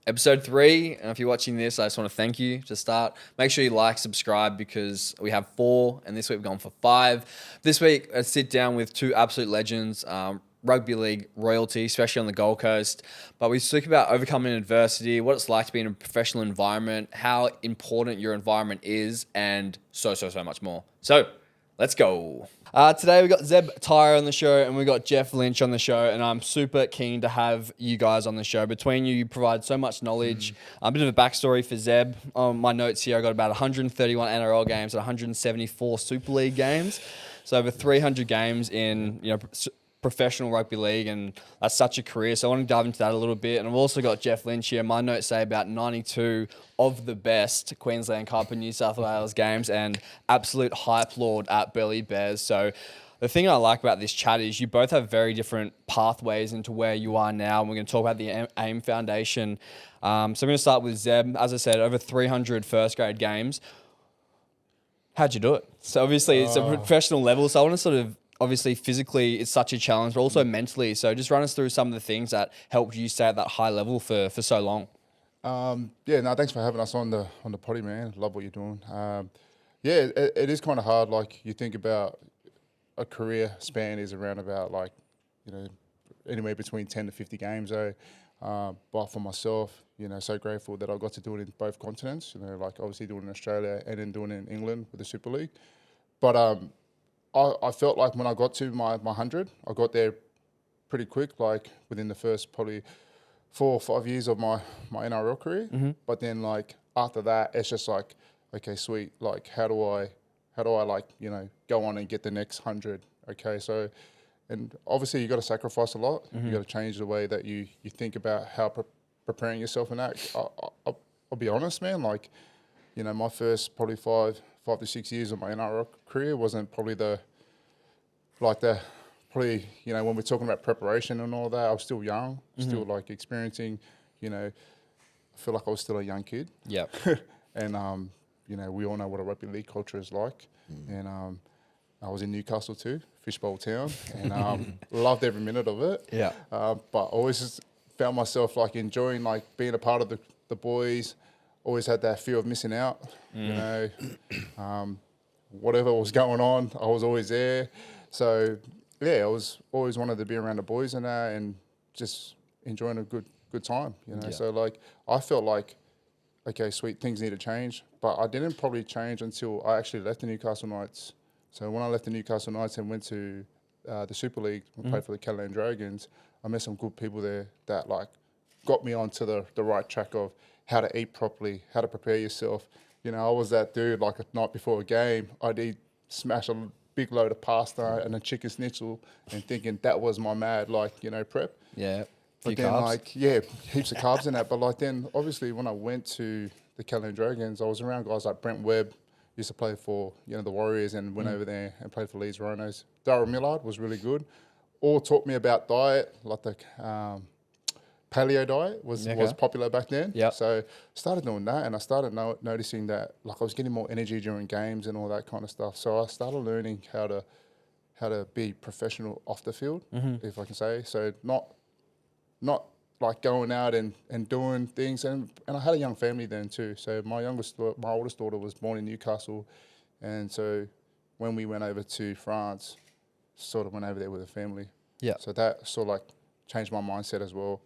episode 3. And if you're watching this, I just want to thank you to start. Make sure you like, subscribe, because we have 4, and this week we've gone for 5. This week, I sit down with 2 absolute legends, rugby league royalty, especially on the Gold Coast. But we speak about overcoming adversity, what it's like to be in a professional environment, how important your environment is, and so much more. So let's go. Today we got Zeb Taia on the show, and we got Jeff Lynch on the show, and I'm super keen to have you guys on the show. Between you provide so much knowledge. A bit of a backstory for Zeb. On my notes here, I got about 131 NRL games and 174 Super League games. So over 300 games in professional rugby league, and that's such a career. So I want to dive into that a little bit. And I've also got Jeff Lynch here. My notes say about 92 of the best Queensland Cup and New South Wales games, and absolute hype lord at Burleigh Bears. So the thing I like about this chat is you both have very different pathways into where you are now. And we're going to talk about the AIM Foundation. So I'm going to start with Zeb. As I said, over 300 first grade games. How'd you do it? So obviously it's a professional level. So I want to sort of, obviously, physically, it's such a challenge, but also mentally. So just run us through some of the things that helped you stay at that high level for so long. Thanks for having us on the potty, man. Love what you're doing. It is kind of hard. Like, you think about a career span is around about anywhere between 10 to 50 games. But for myself, so grateful that I got to do it in both continents. Like obviously doing it in Australia and then doing it in England with the Super League. But I felt like when I got to my 100, I got there pretty quick, like within the first probably 4 or 5 years of my NRL career. Mm-hmm. But then like after that, it's just like, okay, sweet. Like how do I go on and get the next 100? Okay, so, and obviously you got to sacrifice a lot. Mm-hmm. You got to change the way that you think about how preparing yourself in that. I'll be honest, man. Like, my first probably 5 to 6 years of my NRL career wasn't probably when we're talking about preparation and all that, I was still young, still like experiencing, I feel like I was still a young kid. Yeah. And, we all know what a rugby league culture is like. And I was in Newcastle too, fishbowl town, and loved every minute of it. Yeah. But always just found myself like enjoying like being a part of the boys. Always had that fear of missing out, whatever was going on, I was always there. So, I was always wanted to be around the boys and that and just enjoying a good time, Yeah. So, like, I felt like, okay, sweet, things need to change. But I didn't probably change until I actually left the Newcastle Knights. So when I left the Newcastle Knights and went to the Super League and played for the Catalan Dragons, I met some good people there that, like, got me onto the right track of how to eat properly, how to prepare yourself. I was that dude, like a night before a game, I'd smash a big load of pasta and a chicken schnitzel and thinking that was my mad, prep. Yeah. But then, carbs. Heaps of carbs in that. But then, obviously, when I went to the Catalan Dragons, I was around guys like Brent Webb, used to play for, the Warriors, and went over there and played for Leeds Rhinos. Darryl Millard was really good. All taught me about diet, like the paleo diet was popular back then. Yep. So started doing that, and I started noticing that like I was getting more energy during games and all that kind of stuff. So I started learning how to be professional off the field, if I can say. So not like going out and doing things. And I had a young family then too. So my oldest daughter was born in Newcastle, and so when we went over to France, sort of went over there with a family. Yeah. So that sort of like changed my mindset as well.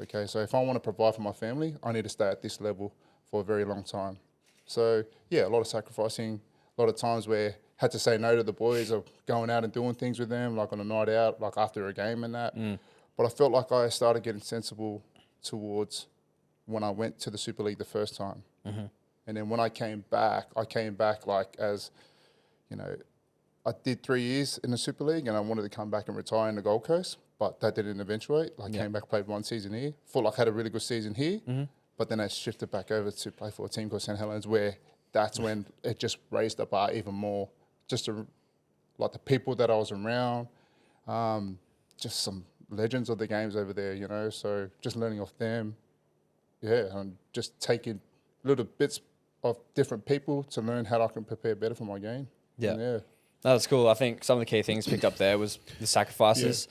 Okay, so if I want to provide for my family, I need to stay at this level for a very long time. So, a lot of sacrificing, a lot of times where I had to say no to the boys of going out and doing things with them, like on a night out, like after a game and that. But I felt like I started getting sensible towards when I went to the Super League the first time. Mm-hmm. And then when I came back like as, I did 3 years in the Super League and I wanted to come back and retire in the Gold Coast. But that didn't eventuate. Came back, played 1 season here. Felt like I had a really good season here. Mm-hmm. But then I shifted back over to play for a team called St. Helens, where that's when it just raised the bar even more. Just like the people that I was around, just some legends of the games over there, So just learning off them, and just taking little bits of different people to learn how I can prepare better for my game. Yeah. No, that's cool. I think some of the key things picked up there was the sacrifices.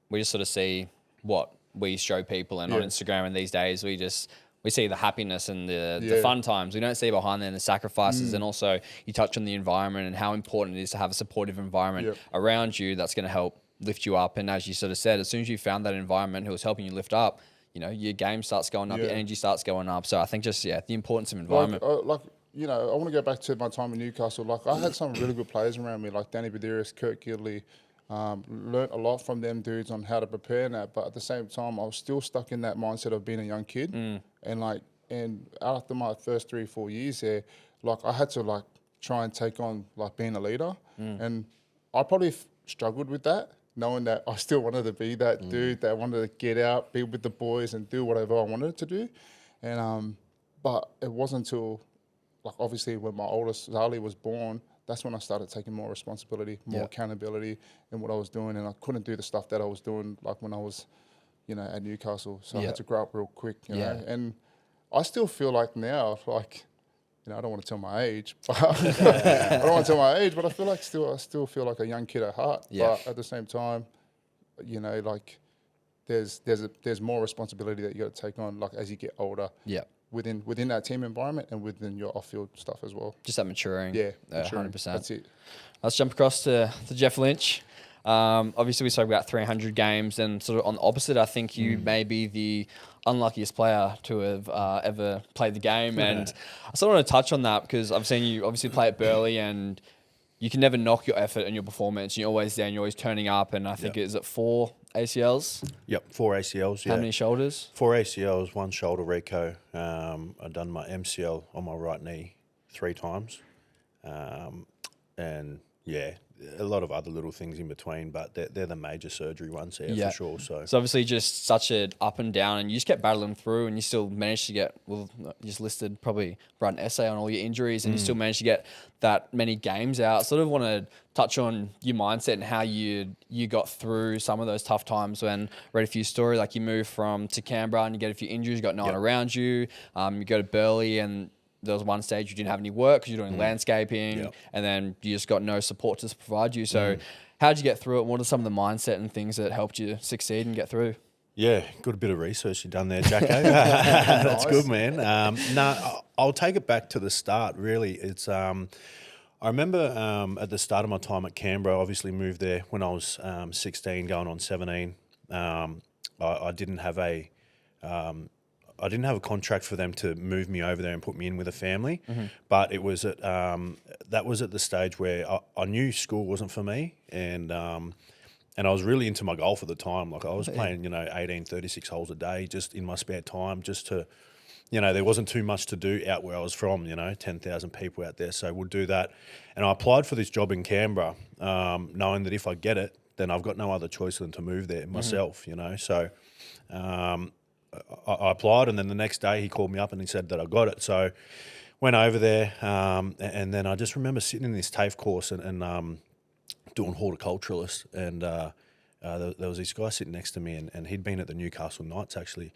We just sort of see what we show people and on Yeah. Instagram, and these days we see the happiness and the fun times. We don't see behind there the sacrifices. And also you touch on the environment and how important it is to have a supportive environment around you that's going to help lift you up. And as you sort of said, as soon as you found that environment who was helping you lift up, you know, your game starts going up, your energy starts going up. So I think just, the importance of environment. You know, I want to go back to my time in Newcastle. Like, I had some really good players around me, like Danny Badiris, Kurt Gidley. Learned a lot from them dudes on how to prepare and that. But at the same time, I was still stuck in that mindset of being a young kid. And after my first 3 or 4 years there, like, I had to, like, try and take on, like, being a leader. And I probably struggled with that, knowing that I still wanted to be that dude that wanted to get out, be with the boys and do whatever I wanted to do. And but it wasn't until, like, obviously when my oldest Zali was born, that's when I started taking more responsibility, more accountability in what I was doing. And I couldn't do the stuff that I was doing, like, when I was, you know, at Newcastle. So I had to grow up real quick, you know. And I still feel like now, like, you know, I don't want to tell my age, but I don't want to tell my age, but I feel like I still feel like a young kid at heart. But at the same time, you know, like, there's more responsibility that you got to take on, like, as you get older. Yeah. Within that team environment and within your off-field stuff as well. Just that maturing. Yeah, maturing. 100%. That's it. Let's jump across to Jeff Lynch. Obviously, we spoke about 300 games, and sort of on the opposite, I think you may be the unluckiest player to have ever played the game. And I sort of want to touch on that because I've seen you obviously play at Burleigh, and you can never knock your effort and your performance. You're always there and you're always turning up. And I think is it 4 ACLs? Yep, 4 ACLs. How many shoulders? 4 ACLs, 1 shoulder reco. I've done my MCL on my right knee 3 times, and a lot of other little things in between, but they're the major surgery ones for sure. So obviously just such an up and down, and you just kept battling through, and you still managed to get, you just listed probably write an essay on all your injuries, and you still managed to get that many games out. Sort of want to touch on your mindset and how you got through some of those tough times when read a few stories, like you moved to Canberra and you get a few injuries, you got no one around you, you go to Burleigh and there was one stage you didn't have any work because you're doing landscaping, and then you just got no support to provide you. So how did you get through it? What are some of the mindset and things that helped you succeed and get through? Yeah, got a bit of research you done there, Jacko. That's good, man. I'll take it back to the start, really. It's I remember at the start of my time at Canberra, obviously moved there when I was 16, going on 17. I didn't have a contract for them to move me over there and put me in with a family, but it was at that was at the stage where I knew school wasn't for me, and I was really into my golf at the time. Like, I was playing, 18, 36 holes a day just in my spare time, just to, there wasn't too much to do out where I was from, 10,000 people out there. So we'll do that. And I applied for this job in Canberra, knowing that if I get it, then I've got no other choice than to move there myself, So I applied, and then the next day he called me up and he said that I got it. So went over there, and then I just remember sitting in this TAFE course and doing horticulturalist, and there was this guy sitting next to me, and he'd been at the Newcastle Knights actually,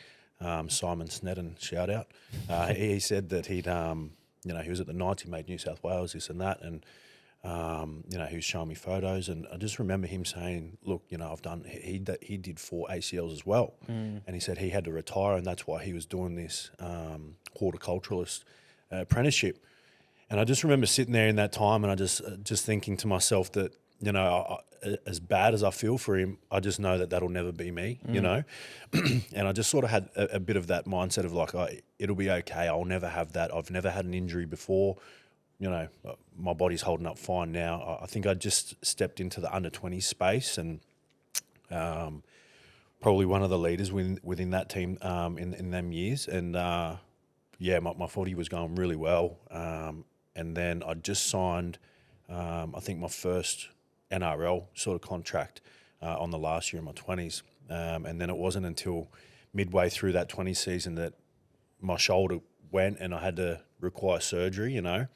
Simon Snedden, shout out. He said that he was at the Knights, he made New South Wales, this and that, and he was showing me photos, and I just remember him saying, look, he did 4 ACLs as well. And he said he had to retire, and that's why he was doing this horticulturalist apprenticeship. And I just remember sitting there in that time, and I just thinking to myself that, as bad as I feel for him, I just know that that'll never be me, And I just sort of had a bit of that mindset of like, it'll be okay. I'll never have that. I've never had an injury before. My body's holding up fine now. I think I just stepped into the under-20 space, and probably one of the leaders within that team in them years. And my footy was going really well. And then I just signed, I think, my first NRL sort of contract on the last year of my 20s. And then it wasn't until midway through that 20 season that my shoulder went and I had to require surgery, and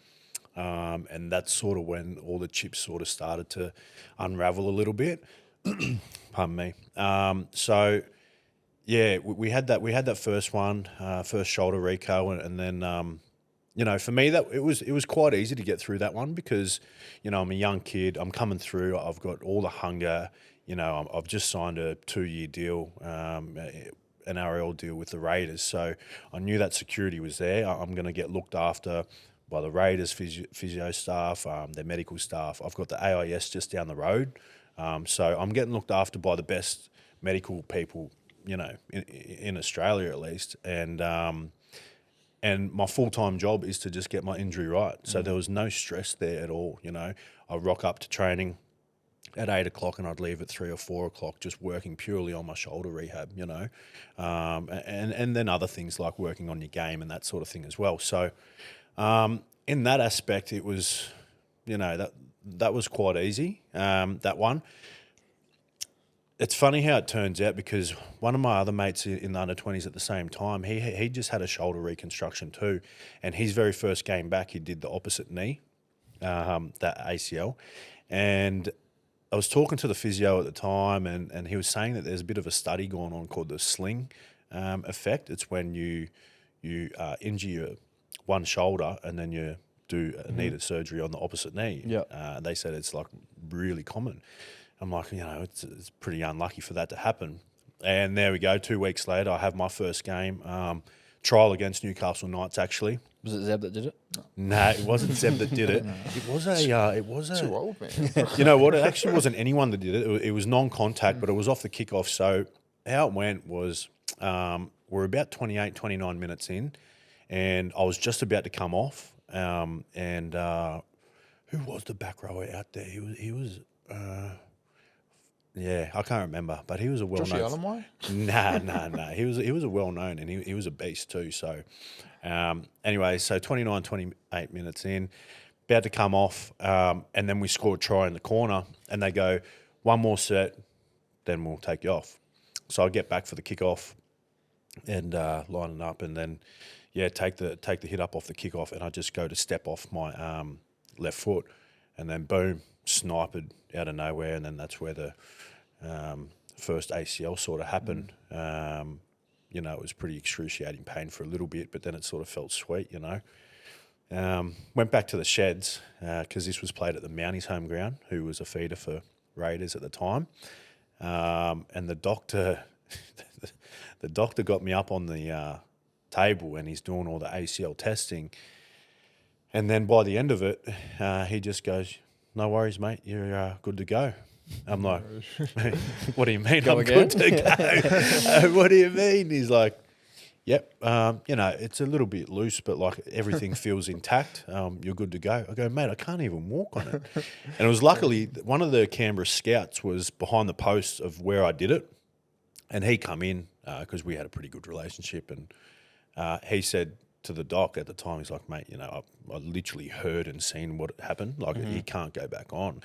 that's sort of when all the chips sort of started to unravel a little bit. Pardon me. So yeah, we had that first one, first shoulder reco, and then for me that it was quite easy to get through that one because I'm a young kid. I'm coming through. I've got all the hunger. I've just signed a 2-year deal, an RL deal with the Raiders. So I knew that security was there. I'm going to get looked after by the Raiders physio staff, their medical staff. I've got the AIS just down the road. So I'm getting looked after by the best medical people, in Australia at least. And my full-time job is to just get my injury right. So there was no stress there at all, I rock up to training at 8 o'clock and I'd leave at 3 or 4 o'clock, just working purely on my shoulder rehab, and then other things like working on your game and that sort of thing as well. So in that aspect, it was, that was quite easy, that one. It's funny how it turns out, because one of my other mates in the under-20s at the same time, he just had a shoulder reconstruction too. And his very first game back, he did the opposite knee, that ACL. And I was talking to the physio at the time, and he was saying that there's a bit of a study going on called the sling effect. It's when you injure your one shoulder and then you do a needed surgery on the opposite knee. Yeah. They said it's like really common. I'm like, it's pretty unlucky for that to happen. And there we go. 2 weeks later, I have my first game, trial against Newcastle Knights, actually. Was it Zeb that did it? No, it wasn't Zeb that did it. It was a. Too old, man. You know what? It actually wasn't anyone that did it. It was non-contact, but it was off the kickoff. So how it went was, we're about 28, 29 minutes in, and I was just about to come off. And who was the back rower out there? He was. Yeah, I can't remember, but he was a well-known. Nah. He was a well-known, and he was a beast too. So, anyway, so 29, 28 minutes in, about to come off, and then we score a try in the corner, and they go, one more set, then we'll take you off. So I get back for the kickoff, and line it up, and then take the hit up off the kickoff, and I just go to step off my left foot, and then boom, sniped out of nowhere, and then that's where the first ACL sort of happened. It was pretty excruciating pain for a little bit, but then it sort of felt sweet, Went back to the sheds because this was played at the Mounties home ground, who was a feeder for Raiders at the time, and the doctor got me up on the table, and he's doing all the ACL testing, and then by the end of it, he just goes, "No worries, mate. You're good to go." I'm like, "What do you mean I'm good to go?" "What do you mean?" He's like, "Yep. It's a little bit loose, but like everything feels intact. You're good to go." I go, "Mate, I can't even walk on it." And it was luckily one of the Canberra scouts was behind the post of where I did it, and he come in because we had a pretty good relationship, and he said to the doc at the time, he's like, "Mate, I literally heard and seen what happened. Like, he can't go back on."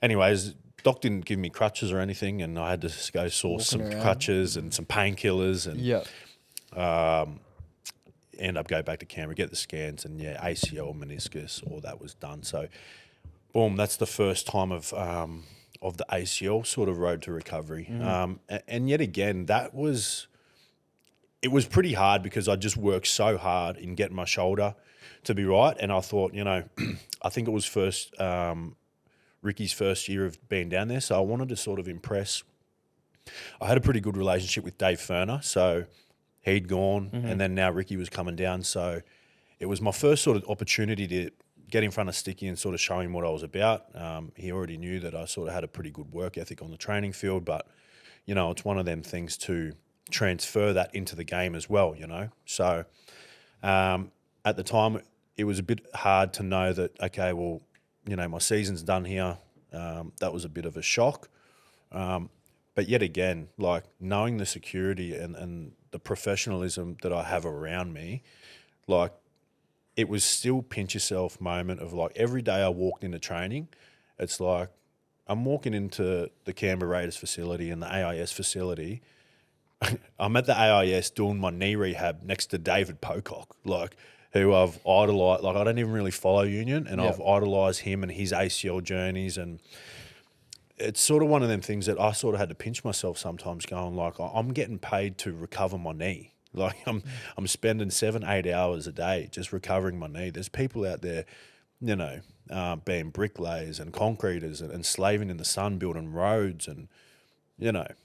Anyways, doc didn't give me crutches or anything, and I had to go source some crutches and some painkillers, and end up go back to Canberra, get the scans, and ACL, meniscus, all that was done. So, boom, that's the first time of the ACL sort of road to recovery. And yet again, it was pretty hard because I just worked so hard in getting my shoulder to be right. And I thought, I think it was Ricky's first year of being down there. So I wanted to sort of impress. I had a pretty good relationship with Dave Ferner. So he'd gone, and then now Ricky was coming down. So it was my first sort of opportunity to get in front of Sticky and sort of show him what I was about. He already knew that I sort of had a pretty good work ethic on the training field, but, it's one of them things to transfer that into the game as well, So at the time, it was a bit hard to know that, okay, well, my season's done here. That was a bit of a shock. But yet again, like knowing the security and the professionalism that I have around me, like it was still pinch yourself moment of like every day I walked into training, it's like I'm walking into the Canberra Raiders facility and the AIS facility. I'm at the AIS doing my knee rehab next to David Pocock, like who I've idolised. Like I don't even really follow Union, and I've idolised him and his ACL journeys, and it's sort of one of them things that I sort of had to pinch myself sometimes, going like I'm getting paid to recover my knee. Like I'm spending 7-8 hours a day just recovering my knee. There's people out there being bricklayers and concreters and slaving in the sun, building roads, and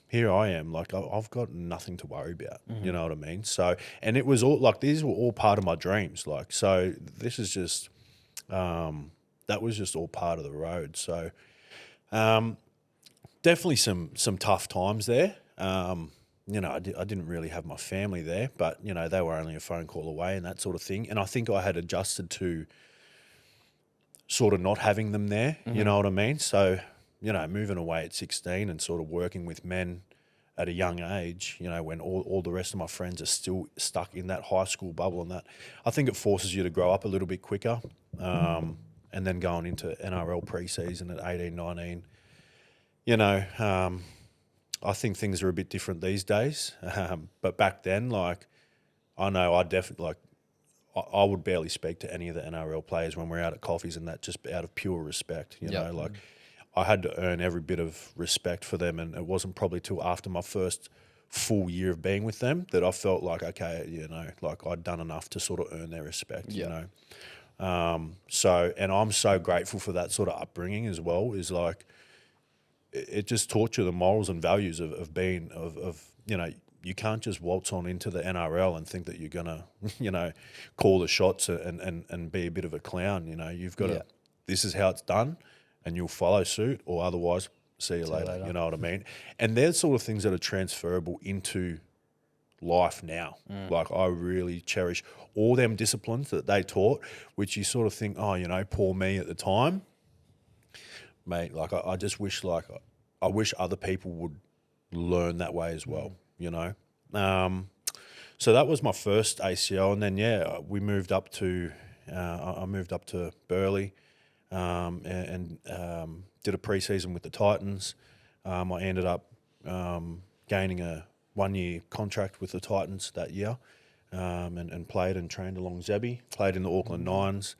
here I am, like I've got nothing to worry about. You know what I mean? So, and it was all like these were all part of my dreams. Like, so this is just that was just all part of the road. So, definitely some tough times there. I didn't really have my family there, but they were only a phone call away and that sort of thing. And I think I had adjusted to sort of not having them there. You know what I mean? So, moving away at 16 and sort of working with men at a young age, when all the rest of my friends are still stuck in that high school bubble and that, I think it forces you to grow up a little bit quicker. And then going into NRL preseason at 18, 19, I think things are a bit different these days. But back then, like, I know I definitely, like, I would barely speak to any of the NRL players when we're out at coffees and that, just out of pure respect, like I had to earn every bit of respect for them. And it wasn't probably till after my first full year of being with them that I felt like, okay, like I'd done enough to sort of earn their respect, So, and I'm so grateful for that sort of upbringing as well, is like, it just taught you the morals and values of being, you can't just waltz on into the NRL and think that you're going to, call the shots and be a bit of a clown. You've got to, this is how it's done, and you'll follow suit, or otherwise, see you later. You know what I mean? And they're sort of things that are transferable into life now. Like, I really cherish all them disciplines that they taught, which you sort of think, oh, poor me at the time. Mate, like, I just wish, like, I wish other people would learn that way as well, So that was my first ACL, and then, we moved up to, I moved up to Burleigh, and did a preseason with the Titans. I ended up gaining a 1-year contract with the Titans that year, and played and trained along Zebby, played in the Auckland Nines.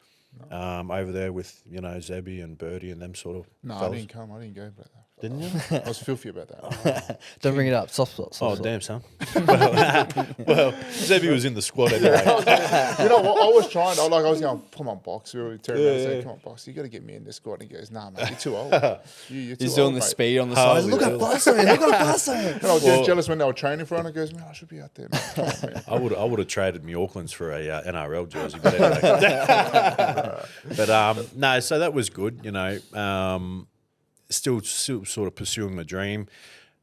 Over there with, Zebby and Birdie and them sort of fellas. I didn't come. I didn't go about that. Didn't you? I was filthy about that. Don't bring it up. Soft spot. Damn, son. well, Zebby was in the squad anyway. You know what? I was trying. I was going, come on, Box. We were saying, come on, Box. You got to get me in this squad. And he goes, nah, mate, you're too old. You're too He's old, doing the mate. speed on the side. Look at Buster. Look at Buster. And I was just jealous when they were training for it. And I goes, man, I should be out there, man. Come on, man. I would have traded me Auckland's for a NRL jersey, but anyway. But no, so that was good. Still sort of pursuing the dream,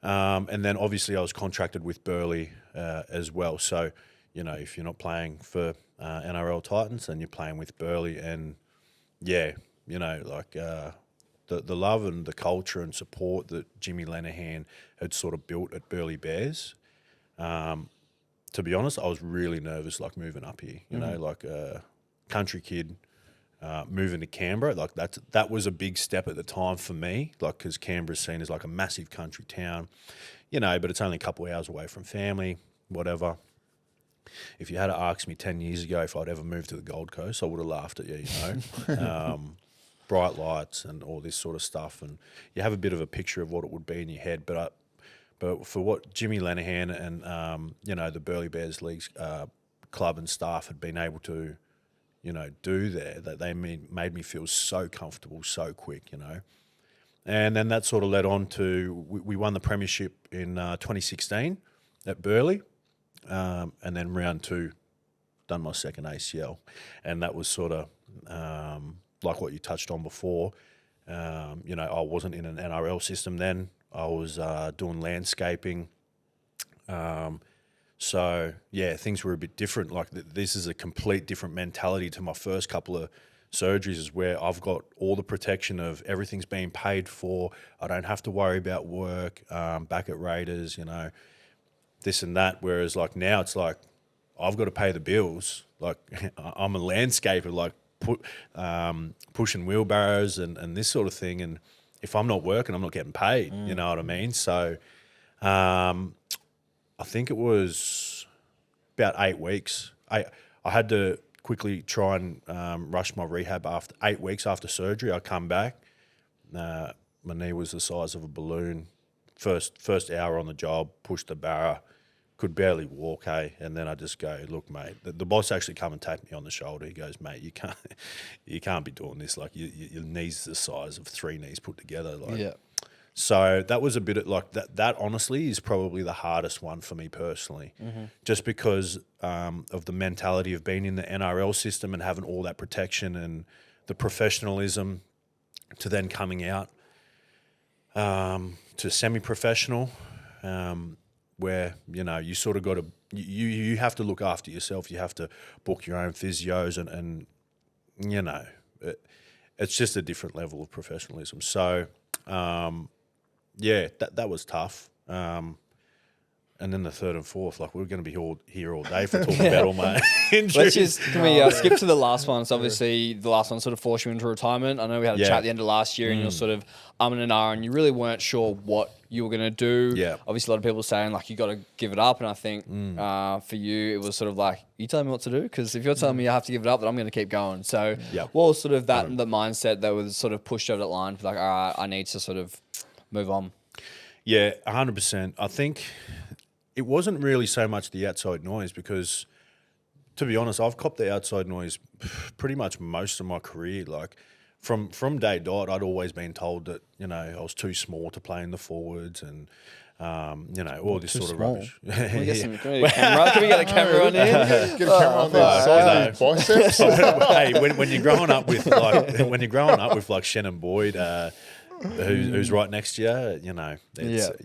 and then obviously I was contracted with Burleigh as well. So if you're not playing for NRL Titans, then you're playing with Burleigh, and the love and the culture and support that Jimmy Lenihan had sort of built at Burleigh Bears. To be honest, I was really nervous, like, moving up here. Like a country kid. Moving to Canberra, like that was a big step at the time for me, like, because Canberra's seen as like a massive country town, but it's only a couple of hours away from family, whatever. If you had asked me 10 years ago if I'd ever moved to the Gold Coast, I would have laughed at you, bright lights and all this sort of stuff, and you have a bit of a picture of what it would be in your head, but for what Jimmy Lenihan and the Burleigh Bears Leagues club and staff had been able to do there, that they made me feel so comfortable so quick, And then that sort of led on to, we won the premiership in 2016 at Burleigh, and then round 2, done my second ACL. And that was sort of like what you touched on before. I wasn't in an NRL system then. I was doing landscaping. So, things were a bit different. Like, this is a complete different mentality to my first couple of surgeries, is where I've got all the protection of everything's being paid for. I don't have to worry about work, back at Raiders, this and that. Whereas, like, now it's like I've got to pay the bills. Like, I'm a landscaper, like, pushing wheelbarrows and this sort of thing. And if I'm not working, I'm not getting paid. You know what I mean? So, I think it was about 8 weeks. I had to quickly try and rush my rehab. After 8 weeks after surgery, I come back. My knee was the size of a balloon. First hour on the job, pushed the barra, could barely walk, hey. And then I just go, look, mate. The boss actually come and tapped me on the shoulder. He goes, mate, you can't be doing this. Like your knees the size of 3 knees put together. Like, Yeah. So that was a bit of like that. That honestly is probably the hardest one for me personally, just because of the mentality of being in the NRL system and having all that protection and the professionalism, to then coming out to semi-professional, where you sort of got to you have to look after yourself. You have to book your own physios and it's just a different level of professionalism. So. Yeah, that was tough. And then the third and fourth, like we're going to be here all day for talking about all my injuries. Can we skip to the last one? So obviously the last one sort of forced you into retirement. I know we had a chat at the end of last year and you're sort of and ahhing and you really weren't sure what you were going to do. Yeah. Obviously a lot of people saying like you got to give it up. And I think for you, it was sort of like, you telling me what to do? Because if you're telling me I have to give it up, then I'm going to keep going. So what was sort of that the mindset that was sort of pushed over that line for like, all right, I need to sort of move on? Yeah, 100%. I think it wasn't really so much the outside noise because, to be honest, I've copped the outside noise pretty much most of my career. Like from day dot, I'd always been told that I was too small to play in the forwards and all this sort of rubbish. Can we get a camera on here? Get a camera on there. Size of biceps. Hey, when you're growing up with like Shannon Boyd. Who's right next to you?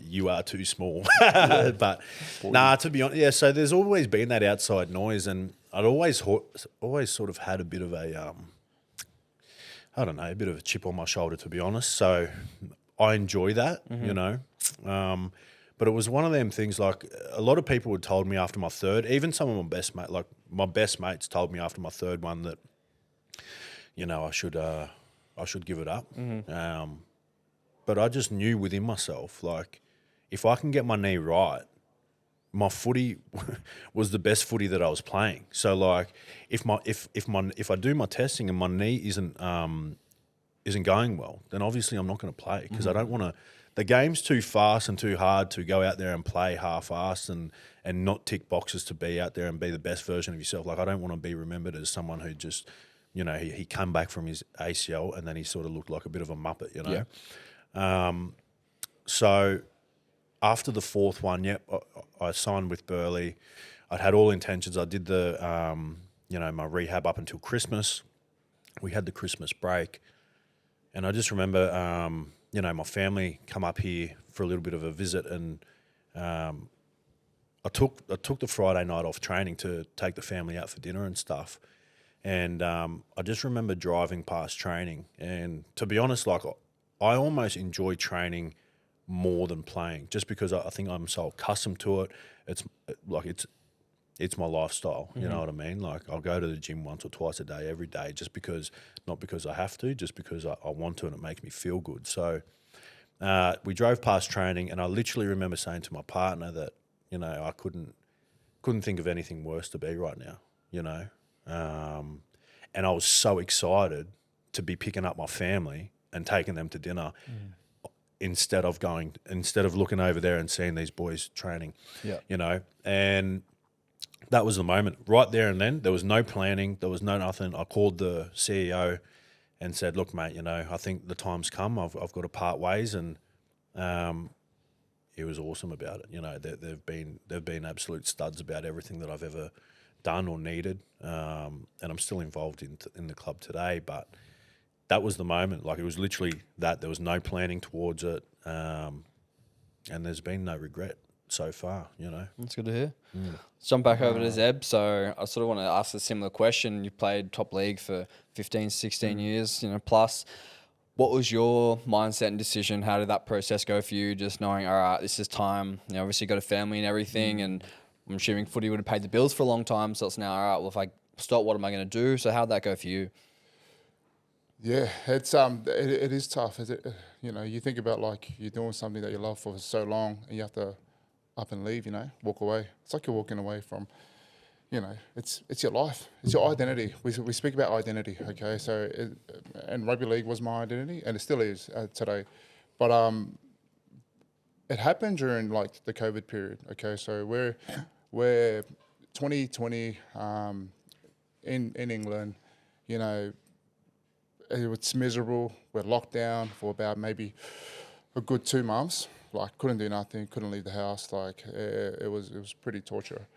You are too small. But to be honest, so there's always been that outside noise, and I'd always sort of had a bit of a a bit of a chip on my shoulder, to be honest. So I enjoy that, But it was one of them things. Like a lot of people had told me after my third, even some of my best mates told me after my third one that I should give it up. But I just knew within myself, like, if I can get my knee right, my footy was the best footy that I was playing. So, like, if I do my testing and my knee isn't going well, then obviously I'm not going to play because I don't want to. The game's too fast and too hard to go out there and play half-assed and not tick boxes to be out there and be the best version of yourself. Like, I don't want to be remembered as someone who just, he come back from his ACL and then he sort of looked like a bit of a muppet, Yeah. So after the fourth one, I signed with Burleigh. I'd had all intentions. I did the, my rehab up until Christmas. We had the Christmas break. And I just remember, my family come up here for a little bit of a visit and I took the Friday night off training to take the family out for dinner and stuff. And I just remember driving past training. And to be honest, like, I almost enjoy training more than playing, just because I think I'm so accustomed to it. It's my lifestyle. You know what I mean? Like, I'll go to the gym once or twice a day, every day, not because I have to, just because I want to, and it makes me feel good. So we drove past training, and I literally remember saying to my partner that I couldn't think of anything worse to be right now. And I was so excited to be picking up my family and taking them to dinner instead of looking over there and seeing these boys training, and that was the moment right there and then. There was no planning. There was no nothing. I called the CEO and said, look, mate, I think the time's come. I've got to part ways. And he was awesome about it. They've been absolute studs about everything that I've ever done or needed. And I'm still involved in the club today, but that was the moment. Like, it was literally that. There was no planning towards it, and there's been no regret so far. That's good to hear. Let's jump back over to Zeb. So I sort of want to ask a similar question. You played top league for 15, 16 years, plus. What was your mindset and decision? How did that process go for you? Just knowing, all right, this is time. Obviously you got a family and everything, and I'm assuming footy would have paid the bills for a long time. So it's now, all right, well, if I stop, what am I going to do? So how'd that go for you? Yeah, it's it is tough. You think about, like, you're doing something that you love for so long, and you have to up and leave. Walk away. It's like you're walking away from, it's your life. It's your identity. We speak about identity, okay? So, and rugby league was my identity, and it still is today. But it happened during like the COVID period. Okay, so we're 2020 in England. You know, it was miserable. We're locked down for about maybe a good 2 months. Like, couldn't do nothing, couldn't leave the house. Like, it was pretty torture.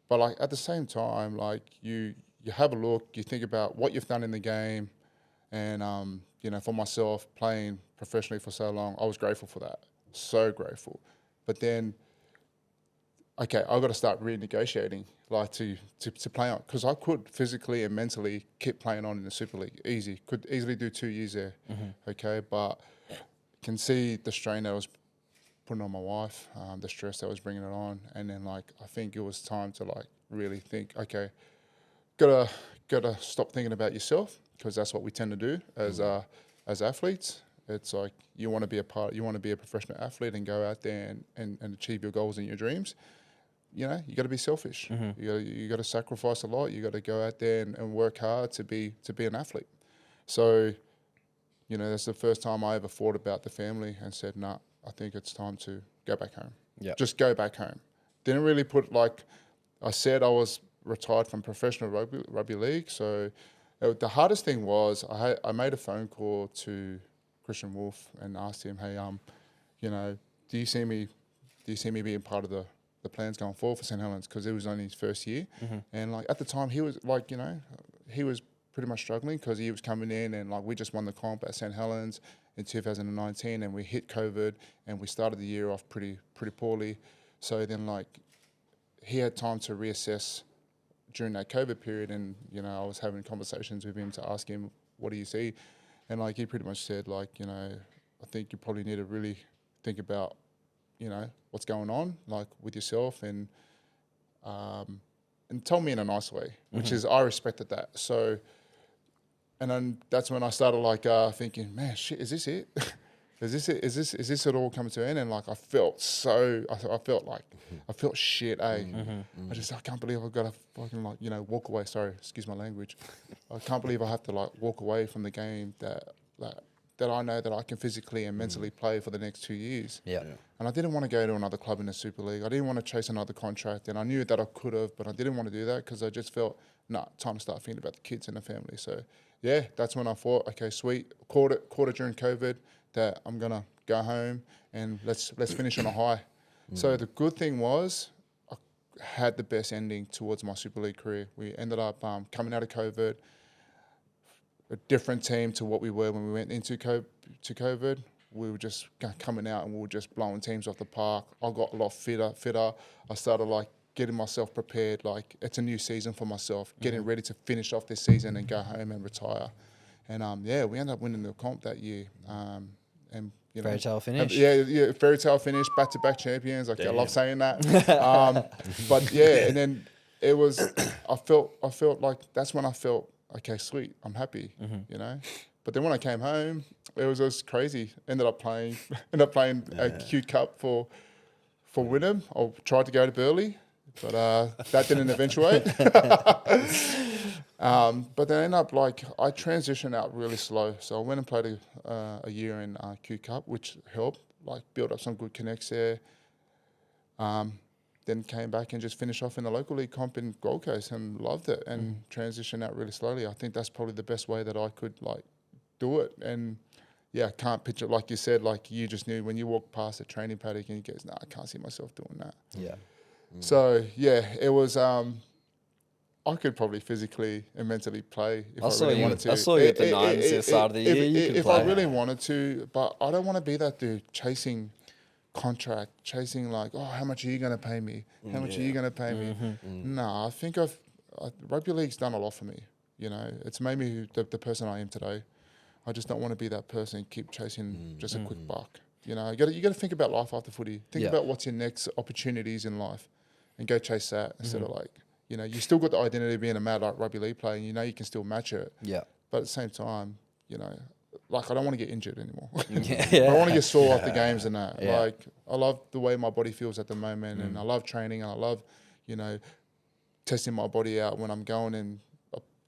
But like at the same time, like you have a look, you think about what you've done in the game, and you know, for myself playing professionally for so long, I was grateful for that, so grateful. But then, okay, I've got to start renegotiating, like to play on, because I could physically and mentally keep playing on in the Super League, easy, could easily do 2 years there, okay, but can see the strain that was putting on my wife, the stress that was bringing it on, and then like I think it was time to like really think, okay, gotta stop thinking about yourself, because that's what we tend to do as athletes. It's like you want to be a professional athlete and go out there and achieve your goals and your dreams. You know, you got to be selfish. You got to sacrifice a lot. You got to go out there and work hard to be an athlete. So, you know, that's the first time I ever thought about the family and said, nah, I think it's time to go back home. Yeah. Just go back home. Didn't really put, like I said, I was retired from professional rugby league. So the hardest thing was I made a phone call to Christian Wolf and asked him, hey, you know, do you see me being part of the plans going forward for St. Helens? Because it was only his first year. And like at the time he was like, you know, he was pretty much struggling because he was coming in and like we just won the comp at St. Helens in 2019 and we hit COVID and we started the year off pretty poorly. So then like he had time to reassess during that COVID period, and you know I was having conversations with him to ask him, what do you see? And like he pretty much said, like, you know, I think you probably need to really think about, you know, what's going on like with yourself, and tell me in a nice way, which is, I respected that. So, and then that's when I started like thinking, man, shit, is this it? Is this it? Is this it all coming to an end? And like I felt shit, eh? I can't believe I've got to fucking like, you know, walk away. Sorry, excuse my language. I can't believe I have to like walk away from the game that I know that I can physically and mentally play for the next 2 years. Yeah. And I didn't want to go to another club in the Super League. I didn't want to chase another contract, and I knew that I could have, but I didn't want to do that because I just felt, nah, time to start thinking about the kids and the family. So yeah, that's when I thought, okay, sweet, caught it during COVID, that I'm gonna go home and let's finish on a high. So the good thing was I had the best ending towards my Super League career. We ended up coming out of COVID, a different team to what we were when we went into COVID. We were just coming out and we were just blowing teams off the park. I got a lot fitter. I started like getting myself prepared. Like it's a new season for myself, getting ready to finish off this season and go home and retire. And yeah, we ended up winning the comp that year. And you know, Fairy tale finish. Yeah, fairy tale finish, back-to-back champions. Like I love saying that. But yeah, and then it was. I felt like that's when I felt, okay, sweet, I'm happy. You know. But then when I came home, it was just crazy. Ended up playing a Q Cup for Wynnum. I tried to go to Burleigh, but that didn't eventuate. But then I ended up like I transitioned out really slow. So I went and played a year in Q Cup, which helped like build up some good connects there. Then came back and just finished off in the local league comp in Gold Coast and loved it, and transitioned out really slowly. I think that's probably the best way that I could like do it. And yeah, I can't picture, like you said, like you just knew when you walk past a training paddock and you go, nah, I can't see myself doing that. Yeah. So yeah, it was. I could probably physically and mentally play if I really wanted to. I saw you at the Nines at the start of the year. You could if play. I really wanted to, but I don't want to be that dude chasing contract, chasing like, oh, how much are you going to pay me? How much are you going to pay me? Nah, I think rugby league's done a lot for me. You know, it's made me the person I am today. I just don't want to be that person, keep chasing just a quick buck. You know, you got to think about life after footy. Think about what's your next opportunities in life, and go chase that instead of like, you know, you still got the identity of being a mad like rugby league player, and you know you can still match it. Yeah. But at the same time, you know, like I don't want to get injured anymore. I don't want to get sore off the games and that. Yeah. Like I love the way my body feels at the moment, and I love training, and I love, you know, testing my body out when I'm going and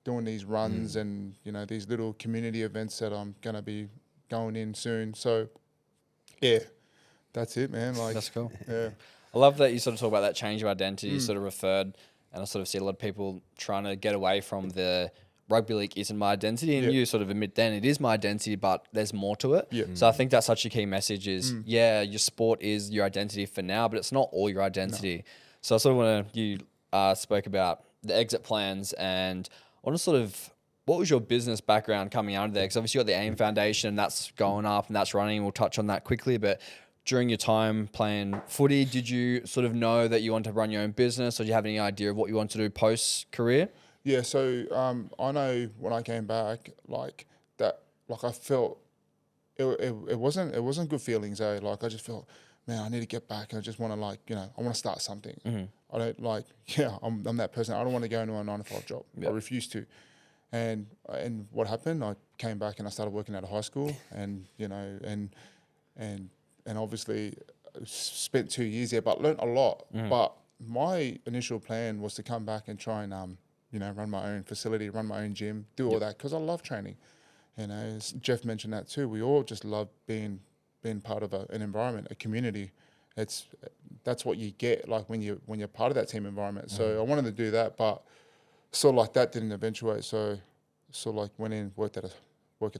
doing these runs and, you know, these little community events that I'm going to be going in soon. So, yeah, that's it, man. Like, That's cool. Yeah. I love that you sort of talk about that change of identity. You sort of referred, and I sort of see a lot of people trying to get away from the rugby league isn't my identity, and Yeah. you sort of admit then it is my identity, but there's more to it. Yeah. So I think that's such a key message is, yeah, your sport is your identity for now, but it's not all your identity. So I sort of want to, you spoke about the exit plans, and I want to sort of, what was your business background coming out of there? Because obviously you got the AIM Foundation, that's going up and that's running. We'll touch on that quickly, but during your time playing footy, did you sort of know that you wanted to run your own business, or do you have any idea of what you want to do post-career? Yeah, so I know when I came back, like that, like I felt it wasn't good feelings, eh? Like I just felt, man, I need to get back, and I just want to, like, I want to start something. I don't like, I'm that person. I don't want to go into a 9-to-5 job. I refuse to. And what happened? I came back and I started working at a high school, and and obviously spent 2 years there, but learnt a lot. But my initial plan was to come back and try and run my own facility, run my own gym, do all that, because I love training. As Jeff mentioned that too, we all just love being part of an environment, a community. That's what you get, like when you're part of that team environment. So I wanted to do that, but sort of like that didn't eventuate. So sort of like went in, worked at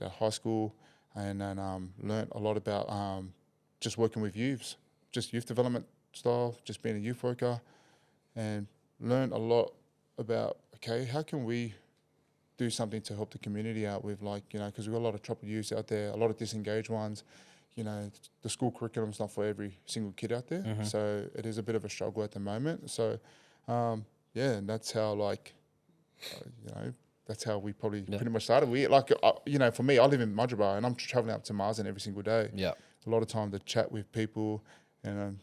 a high school, and then learnt a lot about just working with youths, just youth development style, just being a youth worker, and learned a lot about, okay, how can we do something to help the community out with, like, because we've got a lot of troubled youths out there, a lot of disengaged ones. The school curriculum's not for every single kid out there, so it is a bit of a struggle at the moment. So, and that's how, like, that's how we probably pretty much started. We, like, for me, I live in Mudgeeraba, and I'm traveling up to Marsden every single day. Yeah, a lot of time to chat with people, and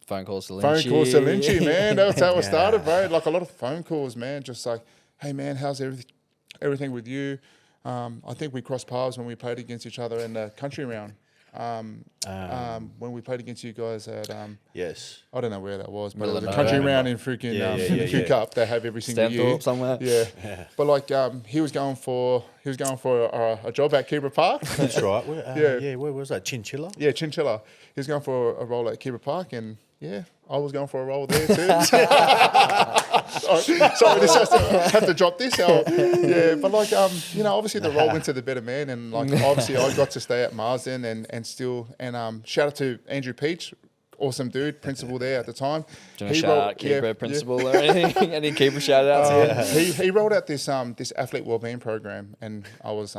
phone calls to Lynchy. Lynchy, man. That's how it started, bro. Like a lot of phone calls, man. Just like, hey, man, how's everything with you? I think we crossed paths when we played against each other in the country round. When we played against you guys at yes, I don't know where that was, but it was a Middle country of round in freaking Q Cup they have every single year. Stanthorpe somewhere. Yeah. But like he was going for a job at Kibra Park. that's right. Where was that? Chinchilla. Yeah, Chinchilla. He was going for a role at Kibra Park, and I was going for a role there too. Sorry, this has to have to drop this out. Yeah, but like obviously the role went to the better man, and like obviously I got to stay at Marsden and shout out to Andrew Peach, awesome dude, principal there at the time. Do you want to shout out keeper, principal, or anything? Any keeper shout outs? He rolled out this athlete wellbeing program, and I was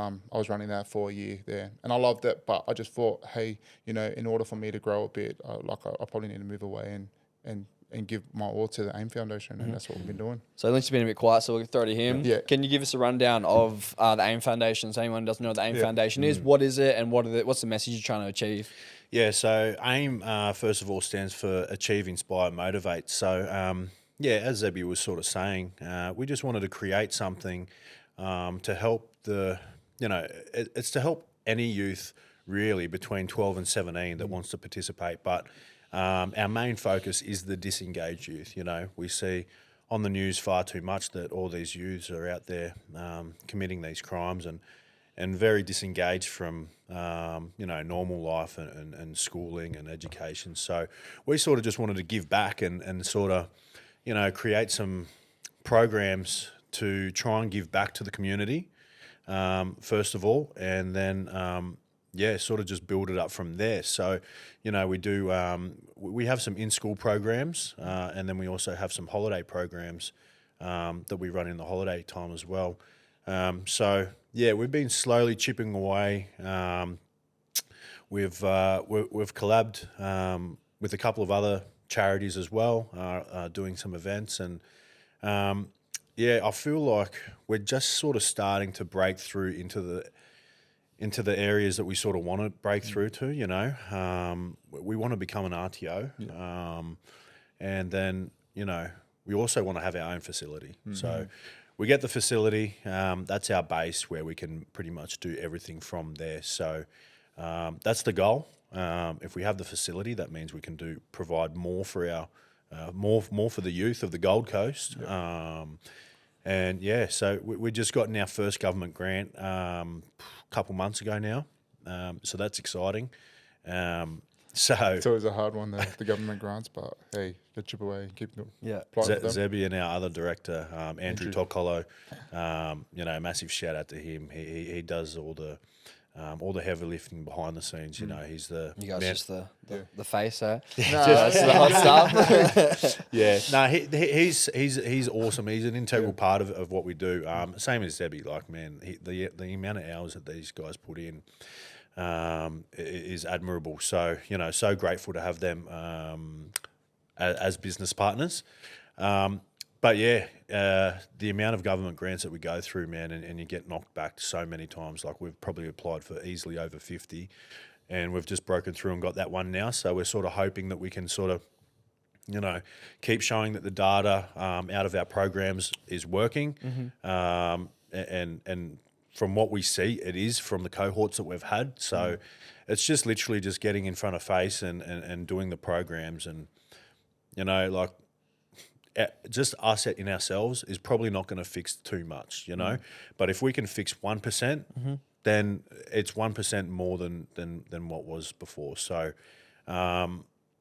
running that for a year there, and I loved it. But I just thought, hey, in order for me to grow a bit, I probably need to move away and give my all to the AIM Foundation, and that's what we've been doing. So Lynch has been a bit quiet, so we'll throw to him. Yeah. Can you give us a rundown of the AIM Foundation? So anyone who doesn't know what the AIM Foundation is, what is it, and what's the message you're trying to achieve? Yeah, so AIM, first of all, stands for Achieve, Inspire, Motivate. So, as Zebby was sort of saying, we just wanted to create something to help it's to help any youth really between 12 and 17 that wants to participate. But our main focus is the disengaged youth. We see on the news far too much that all these youths are out there committing these crimes and very disengaged from normal life and schooling and education. So we sort of just wanted to give back and sort of create some programs to try and give back to the community first of all, and then sort of just build it up from there. So we do we have some in-school programs, and then we also have some holiday programs that we run in the holiday time as well. We've been slowly chipping away. We've collabed with a couple of other charities as well, doing some events, and I feel like we're just sort of starting to break through into the areas that we sort of want to break through to. We want to become an RTO, and then we also want to have our own facility. So we get the facility, that's our base where we can pretty much do everything from there. So that's the goal. If we have the facility, that means we can provide more for our more for the youth of the Gold Coast. So we just gotten our first government grant a couple months ago now. So that's exciting. So It's always a hard one, the government grants, but hey, let's chip away and keep Yeah. applying for them. Zebby and our other director, Andrew Tokolo, massive shout out to him. He does all the heavy lifting behind the scenes. You know, he's the You guys man- just the face, eh? No, Just the hot stuff. Yeah, no, he's awesome. He's an integral part of what we do. Same as Zebby. Like, man, the amount of hours that these guys put in is admirable. So, you know, so grateful to have them as business partners. But yeah, the amount of government grants that we go through, man, and you get knocked back so many times. Like, we've probably applied for easily over 50, and we've just broken through and got that one now. So we're sort of hoping that we can sort of, you know, keep showing that the data out of our programs is working. And from what we see, it is from the cohorts that we've had. So it's just literally just getting in front of face and doing the programs. And, you know, like, just us in ourselves is probably not going to fix too much, you know. But if we can fix 1%, then it's 1% more than what was before. So,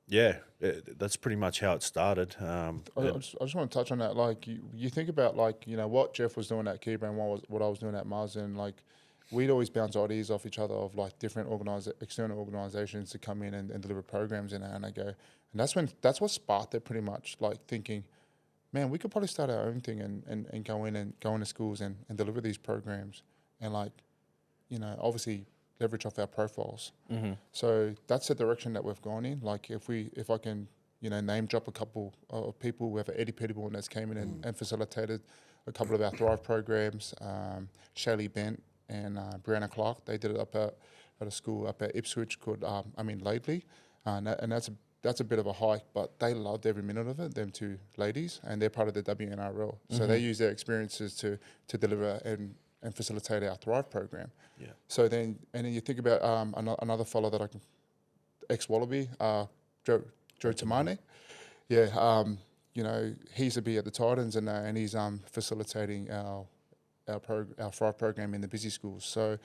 that's pretty much how it started. I just want to touch on that. Like, you think about, like, you know, what Jeff was doing at Keybrand and what I was doing at Mars, and like, we'd always bounce ideas off each other of like different external organizations to come in and deliver programs in it. And I go, and that's what sparked it pretty much, like thinking, man, we could probably start our own thing and go into schools and deliver these programs and, like, you know, obviously leverage off our profiles. So that's the direction that we've gone in. Like, if I can, you know, name drop a couple of people, we have Eddie Pettibone that's came in and facilitated a couple of our Thrive programs. Shaylee Bent and Brianna Clark, they did it up at a school up at Ipswich called Laidley, and that's a bit of a hike, but they loved every minute of it, them two ladies, and they're part of the WNRL. So they use their experiences to deliver and facilitate our Thrive program. Yeah. So then you think about another fellow that I can, ex-Wallaby, Joe Tamane. Yeah, you know, he used to be at the Titans, and he's facilitating our Thrive program in the busy schools. So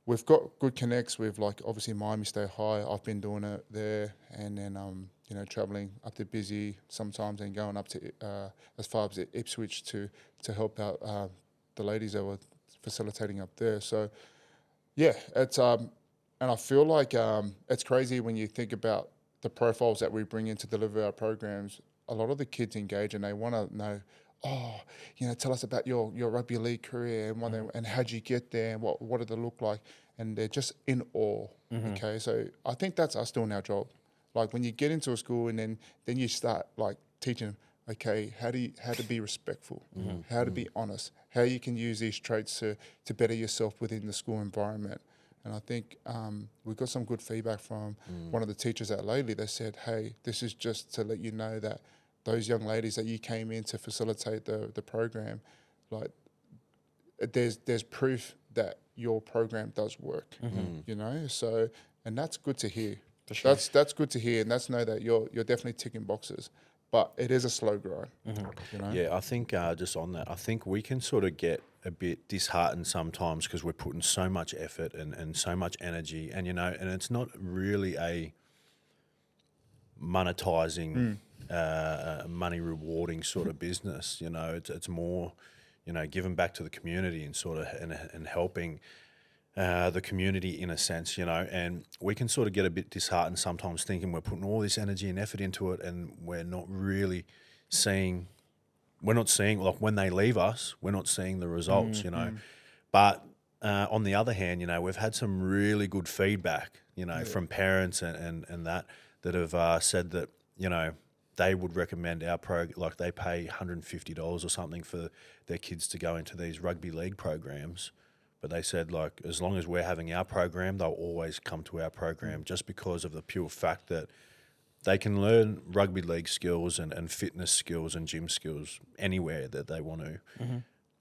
we've got good connects with, like, obviously Miami Stay High. I've been doing it there, and then you know, traveling up to Busy sometimes and going up to as far as Ipswich to help out the ladies that were facilitating up there. So yeah, it's and I feel like it's crazy when you think about the profiles that we bring in to deliver our programs. A lot of the kids engage and they want to know, oh, you know, tell us about your rugby league career and how'd you get there and what did it look like? And they're just in awe. Okay, so I think that's us doing our job. Like, when you get into a school and then you start, like, teaching them, okay, how to be respectful, how to be honest, how you can use these traits to better yourself within the school environment. And I think we got some good feedback from one of the teachers at Lately. They said, hey, this is just to let you know that those young ladies that you came in to facilitate the program, like, there's proof that your program does work, you know? So, and that's good to hear. For sure. That's good to hear, and that's know that you're definitely ticking boxes. But it is a slow grind, you know? Yeah, I think just on that, I think we can sort of get a bit disheartened sometimes because we're putting so much effort and so much energy, and, you know, and it's not really a monetizing, money rewarding sort of business. You know, it's more, you know, giving back to the community and sort of and helping the community in a sense, you know. And we can sort of get a bit disheartened sometimes, thinking we're putting all this energy and effort into it, and we're not really seeing. We're not seeing, like, when they leave us, we're not seeing the results, you know. But on the other hand, you know, we've had some really good feedback, you know, from parents and that have said that, you know, they would recommend our like, they pay $150 or something for their kids to go into these rugby league programs. But they said, like, as long as we're having our program, they'll always come to our program just because of the pure fact that they can learn rugby league skills and fitness skills and gym skills anywhere that they want to.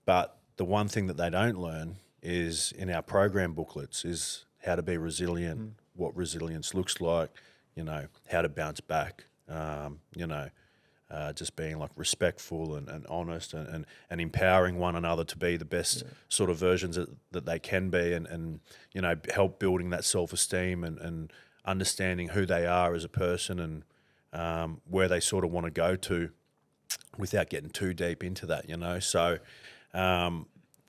But the one thing that they don't learn is in our program booklets is how to be resilient, what resilience looks like, you know, how to bounce back, you know, just being, like, respectful and honest and empowering one another to be the best sort of versions that they can be and, you know, help building that self-esteem and understanding who they are as a person and where they sort of want to go to without getting too deep into that, you know. So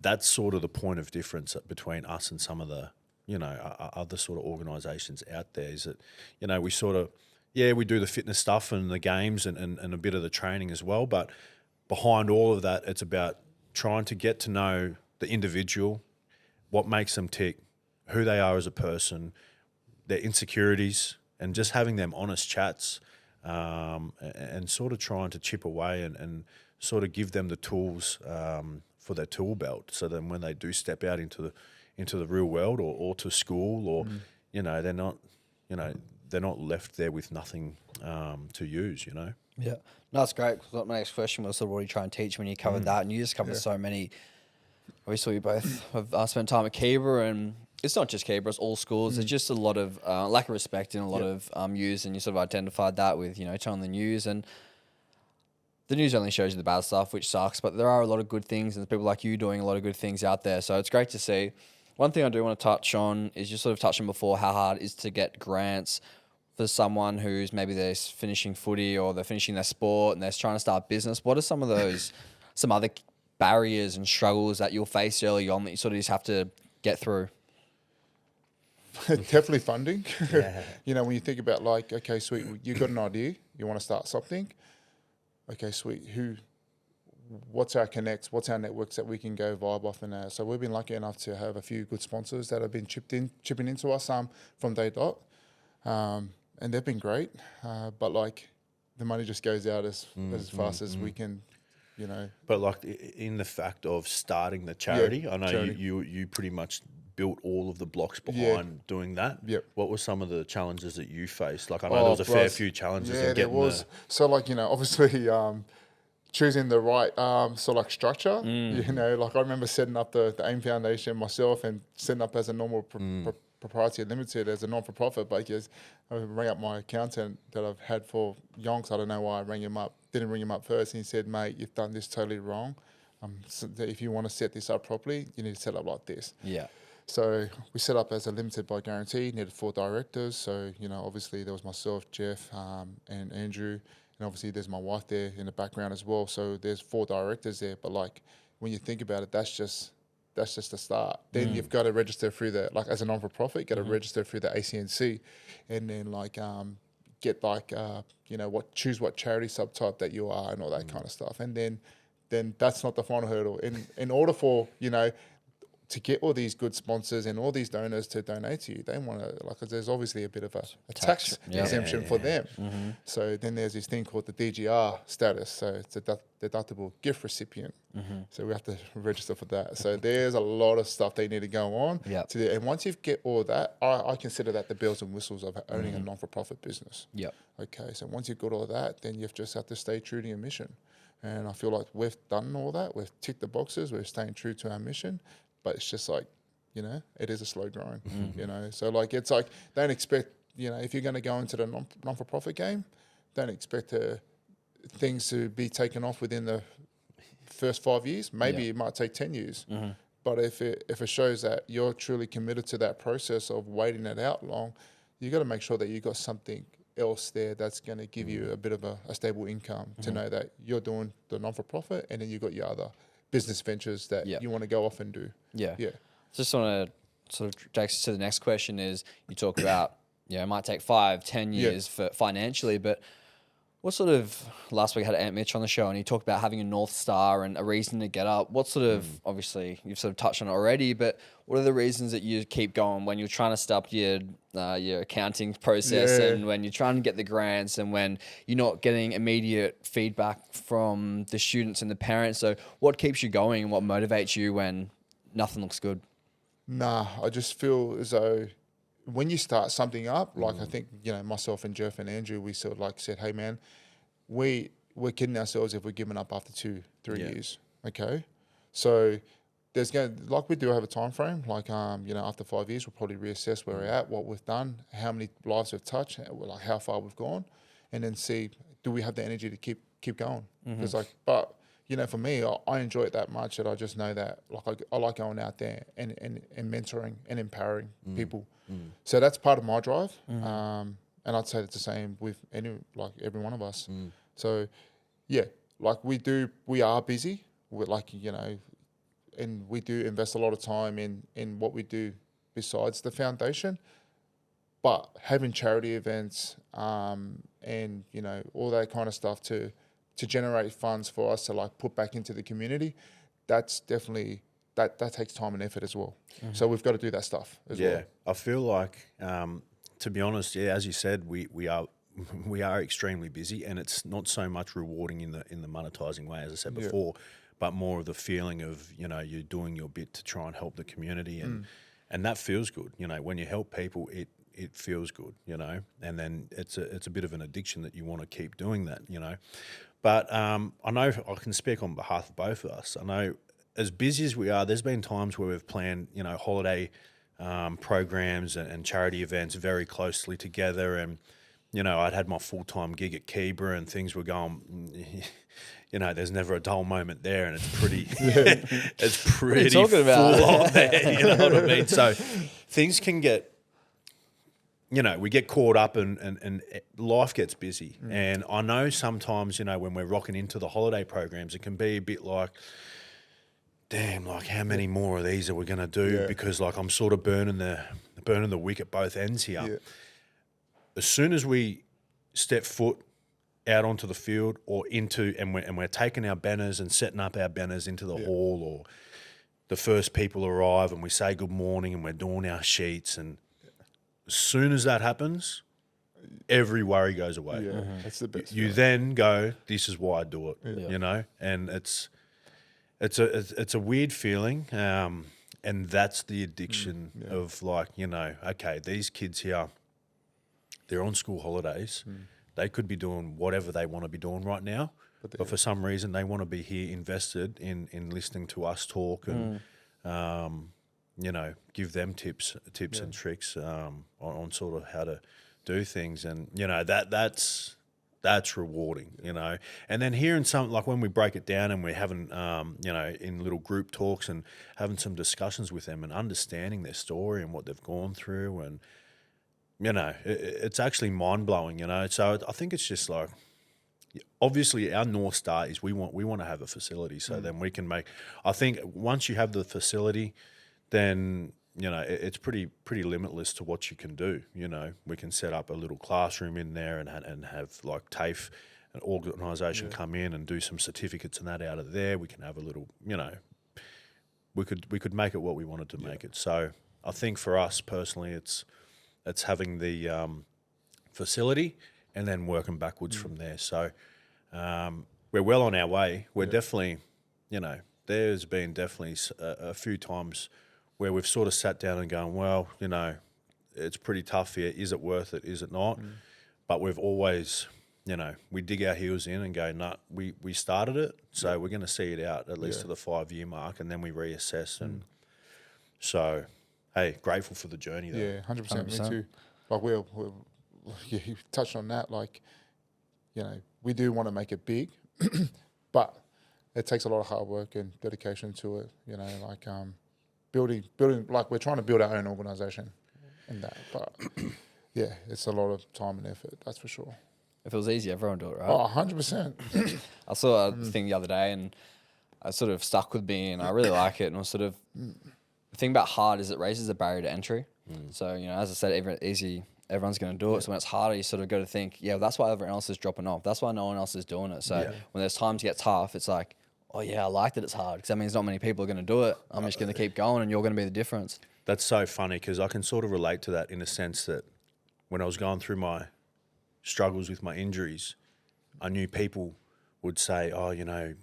that's sort of the point of difference between us and some of the, you know, other sort of organisations out there is that, you know, we sort of, we do the fitness stuff and the games and a bit of the training as well, but behind all of that, it's about trying to get to know the individual, what makes them tick, who they are as a person, their insecurities, and just having them honest chats and sort of trying to chip away and sort of give them the tools for their tool belt, so then when they do step out into the real world or to school or you know, they're not left there with nothing to use, you know. Yeah, no, that's great. 'Cause my next question was sort of what are you trying to teach when you covered that, and you just covered so many. Obviously, we both have spent time at Keebra, and it's not just Keebra; it's all schools. There's just a lot of lack of respect in a lot of use, and you sort of identified that with telling the news, and the news only shows you the bad stuff, which sucks. But there are a lot of good things, and there's people like you doing a lot of good things out there. So it's great to see. One thing I do want to touch on is you sort of touched on before how hard it is to get grants for someone who's maybe they're finishing footy or they're finishing their sport and they're trying to start business. What are some of those, some other barriers and struggles that you'll face early on that you sort of just have to get through? Definitely funding. You know, when you think about like, okay, sweet, you got an idea, you want to start something. Okay, sweet. What's our connects? What's our networks that we can go vibe off in? So we've been lucky enough to have a few good sponsors that have been chipping into us from day dot. And they've been great, but like the money just goes out as fast as we can, you know. But like in the fact of starting the charity, I know you pretty much built all of the blocks behind doing that. Yep. What were some of the challenges that you faced? Like I know there was a fair few challenges. Yeah, there was. So like, you know, obviously choosing the right sort of like structure, you know, like I remember setting up the AIM Foundation myself and setting up as a normal proprietary limited as a non-for-profit, but because I rang up my accountant that I've had for yonks, I don't know why I rang him up, didn't ring him up first, and he said, mate, you've done this totally wrong. So if you want to set this up properly, you need to set up like this. Yeah. So we set up as a limited by guarantee, needed 4 directors. So, you know, obviously there was myself, Jeff, and Andrew, and obviously there's my wife there in the background as well. So there's 4 directors there, but like when you think about it, that's just the start. Then you've got to register through like as a non-for-profit, you got to register through the ACNC, and then like get like you know choose what charity subtype that you are and all that kind of stuff. And then that's not the final hurdle. In order for to get all these good sponsors and all these donors to donate to you, they want to, like, there's obviously a bit of a tax exemption for them. So then there's this thing called the DGR status. So it's a deductible gift recipient. So we have to register for that. So there's a lot of stuff they need to go on. And once you get all that, I consider that the bells and whistles of owning a non-for-profit business. Okay, so once you've got all that, then you just have to stay true to your mission. And I feel like we've done all that. We've ticked the boxes. We're staying true to our mission. But it's just like, you know, it is a slow grind, you know. So like, it's like, don't expect, you know, if you're going to go into the non-for-profit game, don't expect things to be taken off within the first 5 years. Maybe it might take 10 years. But if it shows that you're truly committed to that process of waiting it out long, you got to make sure that you got something else there that's going to give you a bit of a stable income to know that you're doing the non-for-profit, and then you got your other business ventures that you want to go off and do. Just want to sort of take us to the next question is, you talk about, it might take 5-10 years for financially, but what sort of, last week I had Ant Mitch on the show and he talked about having a North Star and a reason to get up. What sort of, obviously you've sort of touched on it already, but what are the reasons that you keep going when you're trying to stop your accounting process and when you're trying to get the grants and when you're not getting immediate feedback from the students and the parents? So what keeps you going and what motivates you when nothing looks good? I just feel as though when you start something up, like I think, myself and Jeff and Andrew, we sort of like said, hey man, we're kidding ourselves if we're giving up after 2-3 years. Okay. So we do have a time frame, like, after 5 years, we'll probably reassess where we're at, what we've done, how many lives we've touched, like how far we've gone, and then see, do we have the energy to keep going? Because but for me, I enjoy it that much that I just know that I like going out there and mentoring and empowering people. So that's part of my drive. And I'd say it's the same with every one of us. So yeah, we are busy. We're and we do invest a lot of time in what we do besides the foundation. But having charity events and all that kind of stuff to generate funds for us to put back into the community, that's definitely that takes time and effort as well. So we've got to do that stuff as well. Yeah, I feel like to be honest, as you said, we are extremely busy, and it's not so much rewarding in the monetizing way, as I said before, but more of the feeling of you're doing your bit to try and help the community, and that feels good. When you help people, it feels good, and then it's a bit of an addiction that you want to keep doing that, But I know I can speak on behalf of both of us. I know as busy as we are, there's been times where we've planned, holiday programs and charity events very closely together, and I'd had my full-time gig at Kebra, and things were going. There's never a dull moment there, and it's pretty, it's pretty full on there. You know what I mean? So things can get. We get caught up and life gets busy. And I know sometimes, when we're rocking into the holiday programs, it can be a bit like, damn, how many more of these are we going to do? Yeah. Because I'm sort of burning the wick at both ends here. Yeah. As soon as we step foot out onto the field or and we're taking our banners and setting up our banners into the hall, or the first people arrive and we say good morning and we're doing our sheets, and as soon as that happens, every worry goes away. Yeah, that's the best. You then go, this is why I do it, and it's a weird feeling, and that's the addiction of okay, these kids here, they're on school holidays. They could be doing whatever they want to be doing right now, but for some reason they want to be here invested in listening to us talk and give them tips and tricks on sort of how to do things, and that's rewarding, And then hearing some, when we break it down and we're having in little group talks and having some discussions with them and understanding their story and what they've gone through, and it's actually mind blowing, So I think it's just obviously our North Star is we want to have a facility, so then we can make. I think once you have the facility, then it's pretty limitless to what you can do. We can set up a little classroom in there and have TAFE, an organisation, come in and do some certificates and that out of there. We can have a little, we could make it what we wanted to make it. So I think for us personally, it's having the facility and then working backwards from there. So we're well on our way. We're definitely, there's been definitely a few times where we've sort of sat down and gone, well, it's pretty tough here. Is it worth it? Is it not? But we've always, we dig our heels in and go, no, we started it, so we're going to see it out at least to the 5-year mark, and then we reassess. And so, hey, grateful for the journey though. Yeah, 100%. Me too. You touched on that. We do want to make it big, but it takes a lot of hard work and dedication to it. Building we're trying to build our own organisation and that, but it's a lot of time and effort, that's for sure. If it was easy, everyone would do it, right? Oh, 100%. I saw a thing the other day and I sort of stuck with me, and I really like it. And I was sort of, the thing about hard is it raises the barrier to entry. So, as I said, everyone's going to do it. So when it's harder, you sort of got to think, that's why everyone else is dropping off. That's why no one else is doing it. So when there's times it gets tough, it's like, oh yeah, I like that it's hard, because that means not many people are going to do it. I'm just going to keep going, and you're going to be the difference. That's so funny, because I can sort of relate to that in a sense that when I was going through my struggles with my injuries, I knew people would say, oh, you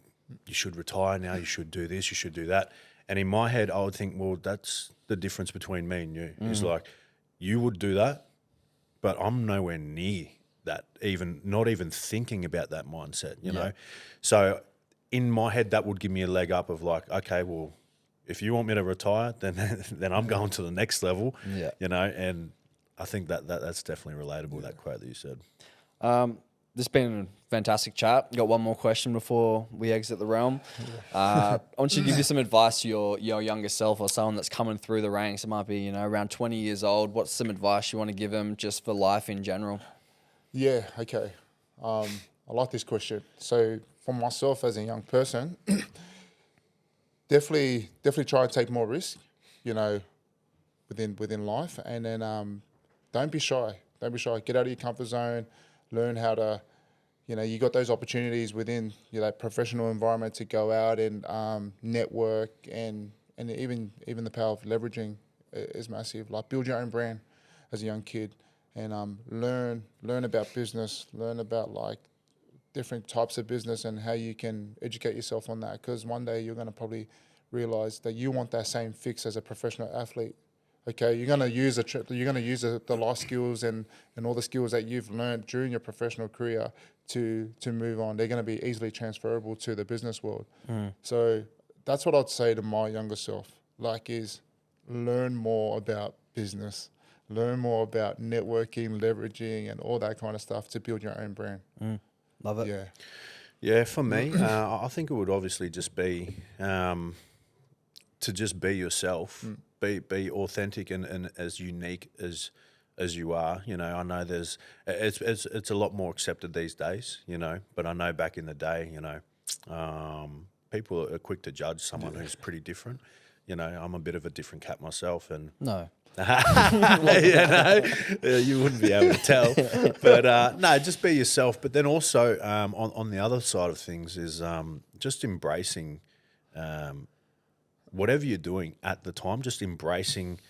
should retire now, you should do this, you should do that. And in my head, I would think, well, that's the difference between me and you. It's you would do that, but I'm nowhere near that, not even thinking about that mindset, you know? So in my head, that would give me a leg up of okay, well, if you want me to retire, then I'm going to the next level, and I think that's definitely relatable, that quote that you said. this has been a fantastic chat. Got one more question before we exit the realm. I want you to give you some advice to your younger self or someone that's coming through the ranks. It might be, you know, around 20 years old. What's some advice you want to give them just for life in general? Yeah, okay. I like this question. So for myself as a young person, definitely try and take more risk, you know, within life. And then don't be shy. Don't be shy. Get out of your comfort zone. Learn how to, you know, you got those opportunities within that professional environment to go out and network and even the power of leveraging is massive. Like build your own brand as a young kid and learn about business, learn about like different types of business and how you can educate yourself on that. Because one day you're going to probably realize that you want that same fix as a professional athlete. Okay, you're going to use the life skills and all the skills that you've learned during your professional career to move on. They're going to be easily transferable to the business world. So that's what I'd say to my younger self. Like, is learn more about business, learn more about networking, leveraging, and all that kind of stuff to build your own brand. Love it. Yeah. Yeah, for me, I think it would obviously just be to just be yourself, be authentic and as unique as you are. You know, I know it's a lot more accepted these days. You know, but I know back in the day, you know, people are quick to judge someone who's pretty different. You know, I'm a bit of a different cat myself, and No. you know, you wouldn't be able to tell. But no, just be yourself. But then also on the other side of things is just embracing whatever you're doing at the time, just embracing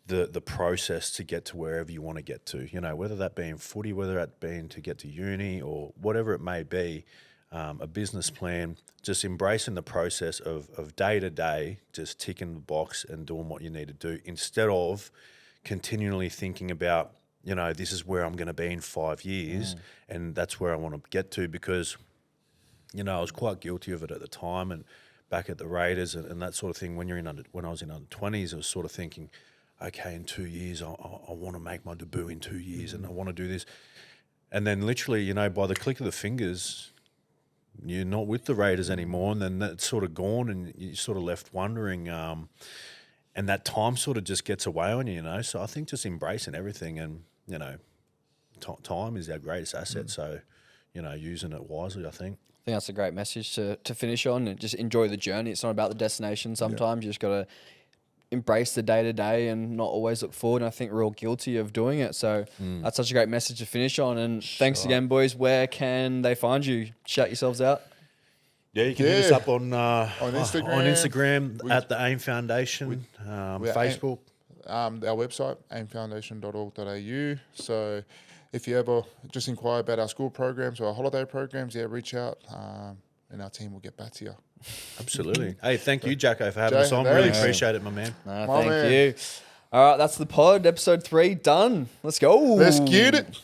the process to get to wherever you want to get to. You know, whether that be in footy, whether that be to get to uni or whatever it may be, a business plan, just embracing the process of day to day, just ticking the box and doing what you need to do instead of continually thinking about, you know, this is where I'm going to be in 5 years and that's where I want to get to, because, you know, I was quite guilty of it at the time and back at the Raiders and that sort of thing. When I was in under 20s, I was sort of thinking, okay, in 2 years, I want to make my debut in 2 years and I want to do this. And then literally, you know, by the click of the fingers, you're not with the Raiders anymore, and then that's sort of gone and you're sort of left wondering, and that time sort of just gets away on you, you know. So I think just embracing everything and, you know, time is our greatest asset. So, you know, using it wisely, I think. I think that's a great message to finish on, and just enjoy the journey. It's not about the destination sometimes. You just got to embrace the day-to-day and not always look forward. And I think we're all guilty of doing it. So that's such a great message to finish on. And thanks again, boys. Where can they find you? Shout yourselves out. Yeah, you can hit us up on Instagram. Instagram at the AIM Foundation, Facebook. Our website, aimfoundation.org.au. So if you ever just inquire about our school programs or our holiday programs, reach out and our team will get back to you. Absolutely. Hey, thank you, Jacko, for having us on. Really appreciate it, my man. Thank you. All right, that's the pod. Episode 3 done. Let's go. Let's get it.